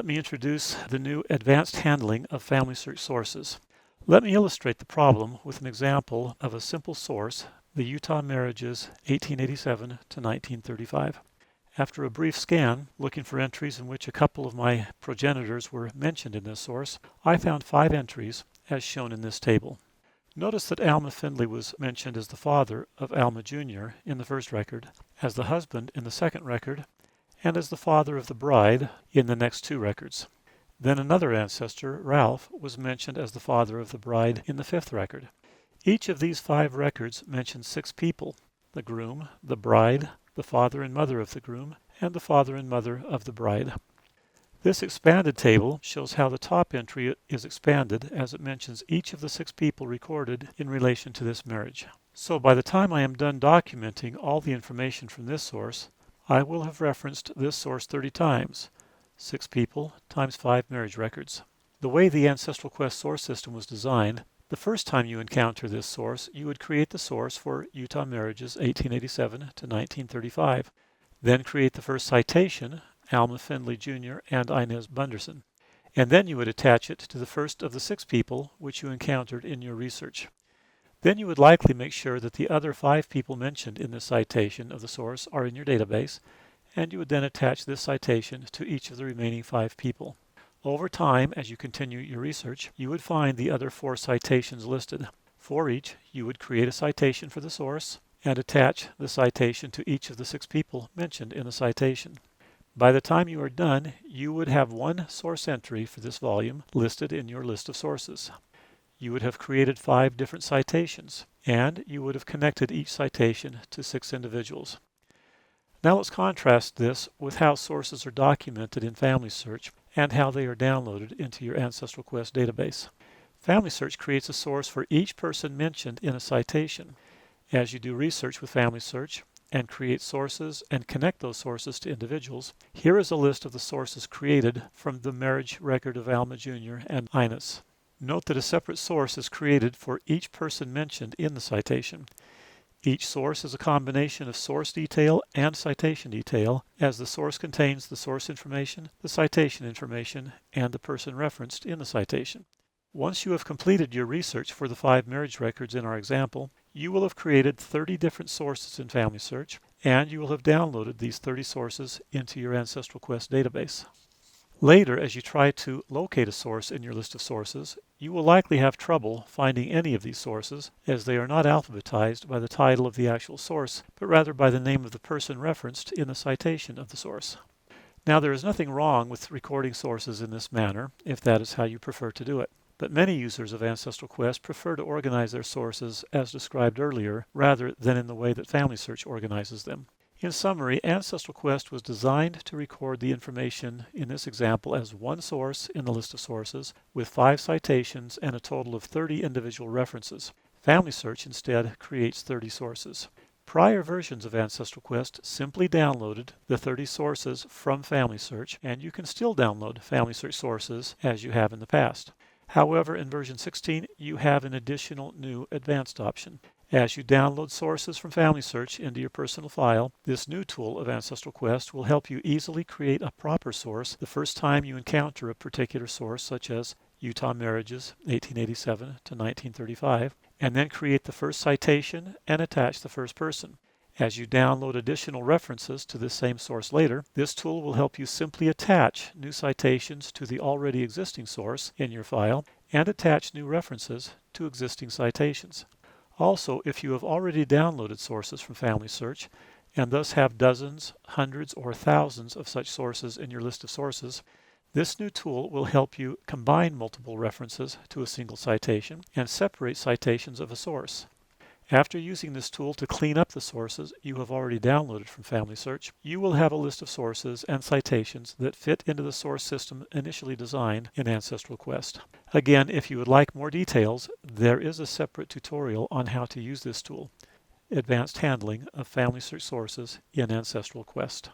me introduce the new advanced handling of FamilySearch sources. Let me illustrate the problem with an example of a simple source, the Utah marriages 1887 to 1935. After a brief scan, looking for entries in which a couple of my progenitors were mentioned in this source, I found 5 entries as shown in this table. Notice that Alma Findlay was mentioned as the father of Alma Jr. in the first record, as the husband in the second record, and as the father of the bride in the next 2 records. Then another ancestor, Ralph, was mentioned as the father of the bride in the 5th record. Each of these 5 records mentions 6 people: the groom, the bride, the father and mother of the groom, and the father and mother of the bride. This expanded table shows how the top entry is expanded as it mentions each of the 6 people recorded in relation to this marriage. So by the time I am done documenting all the information from this source, I will have referenced this source 30 times, 6 people times 5 marriage records. The way the Ancestral Quest source system was designed, the first time you encounter this source, you would create the source for Utah marriages 1887 to 1935, then create the first citation, Alma Findlay Jr. and Inez Bunderson, and then you would attach it to the first of the 6 people which you encountered in your research. Then you would likely make sure that the other 5 people mentioned in the citation of the source are in your database, and you would then attach this citation to each of the remaining 5 people. Over time, as you continue your research, you would find the other 4 citations listed. For each, you would create a citation for the source and attach the citation to each of the 6 people mentioned in the citation. By the time you are done, you would have 1 source entry for this volume listed in your list of sources. You would have created 5 different citations, and you would have connected each citation to 6 individuals. Now let's contrast this with how sources are documented in FamilySearch and how they are downloaded into your Ancestral Quest database. FamilySearch creates a source for each person mentioned in a citation. As you do research with FamilySearch and create sources and connect those sources to individuals, here is a list of the sources created from the marriage record of Alma Jr. and Inez. Note that a separate source is created for each person mentioned in the citation. Each source is a combination of source detail and citation detail, as the source contains the source information, the citation information, and the person referenced in the citation. Once you have completed your research for the 5 marriage records in our example, you will have created 30 different sources in FamilySearch, and you will have downloaded these 30 sources into your Ancestral Quest database. Later, as you try to locate a source in your list of sources, you will likely have trouble finding any of these sources, as they are not alphabetized by the title of the actual source, but rather by the name of the person referenced in the citation of the source. Now, there is nothing wrong with recording sources in this manner, if that is how you prefer to do it. But many users of Ancestral Quest prefer to organize their sources as described earlier, rather than in the way that FamilySearch organizes them. In summary, Ancestral Quest was designed to record the information in this example as 1 source in the list of sources, with 5 citations and a total of 30 individual references. FamilySearch instead creates 30 sources. Prior versions of Ancestral Quest simply downloaded the 30 sources from FamilySearch, and you can still download FamilySearch sources as you have in the past. However, in version 16, you have an additional new advanced option. As you download sources from FamilySearch into your personal file, this new tool of Ancestral Quest will help you easily create a proper source the first time you encounter a particular source, such as Utah marriages 1887 to 1935, and then create the first citation and attach the first person. As you download additional references to this same source later, this tool will help you simply attach new citations to the already existing source in your file and attach new references to existing citations. Also, if you have already downloaded sources from FamilySearch and thus have dozens, hundreds, or thousands of such sources in your list of sources, this new tool will help you combine multiple references to a single citation and separate citations of a source. After using this tool to clean up the sources you have already downloaded from FamilySearch, you will have a list of sources and citations that fit into the source system initially designed in Ancestral Quest. Again, if you would like more details, there is a separate tutorial on how to use this tool, Advanced Handling of FamilySearch Sources in Ancestral Quest.